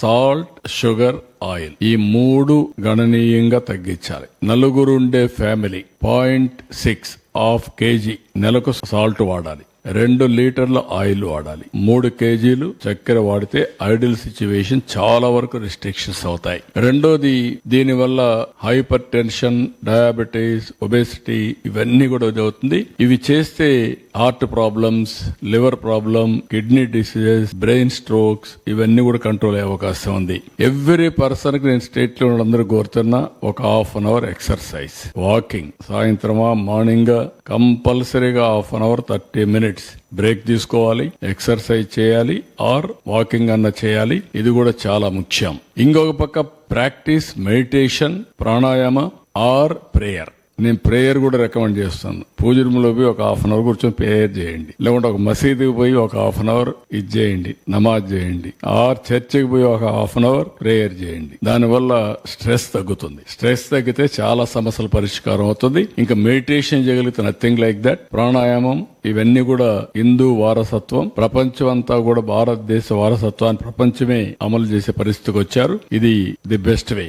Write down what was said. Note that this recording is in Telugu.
సాల్ట్, షుగర్, ఆయిల్ ఈ 3 గణనీయంగా తగ్గించాలి. నలుగురుండే ఫ్యామిలీ 0.6 హాఫ్ కేజీ నెలకు సాల్ట్ వాడాలి. 2 లీటర్ల ఆయిల్ వాడాలి. 3 కేజీలు చక్కెర వాడితే ఐడియల్ సిచ్యువేషన్ చాలా వరకు రిస్ట్రిక్షన్స్ అవుతాయి. రెండోది, దీనివల్ల హైపర్ టెన్షన్, డయాబెటీస్, ఒబేసిటీ ఇవన్నీ కూడా అవుతుంది. ఇవి చేస్తే heart problems, liver problem, kidney diseases, brain strokes ఇవన్నీ కూడా కంట్రోల్ అయ్యే అవకాశం ఉంది. ఎవ్రీ పర్సన్ కి నేను స్టేట్ లో అందరూ కోరుతున్నా ఒక half an hour exercise, walking, సాయంత్రమా మార్నింగ్ కంపల్సరీగా half an hour 30 minutes break తీసుకోవాలి, ఎక్సర్సైజ్ చేయాలి ఆర్ వాకింగ్ అన్న చేయాలి. ఇది కూడా చాలా ముఖ్యం. ఇంకొక పక్క practice meditation, pranayama or prayer. నేను ప్రేయర్ కూడా రికమెండ్ చేస్తాను. పూజ రూమ్ లో పోయి ఒక హాఫ్ అన్ అవర్ కూర్చొని ప్రేయర్ చేయండి, లేకుంటే ఒక మసీదుకి పోయి ఒక హాఫ్ అన్ అవర్ ఇది చేయండి, నమాజ్ చేయండి, ఆర్ చర్చికి పోయి ఒక హాఫ్ అన్ అవర్ ప్రేయర్ చేయండి. దానివల్ల స్ట్రెస్ తగ్గుతుంది. స్ట్రెస్ తగ్గితే చాలా సమస్యల పరిష్కారం అవుతుంది. ఇంకా మెడిటేషన్ చేయగలిగితే నథింగ్ లైక్ దట్. ప్రాణాయామం ఇవన్నీ కూడా హిందూ వారసత్వం. ప్రపంచం అంతా కూడా భారతదేశ వారసత్వాన్ని ప్రపంచమే అమలు చేసే పరిస్థితికి వచ్చారు. ఇది ది బెస్ట్ వే.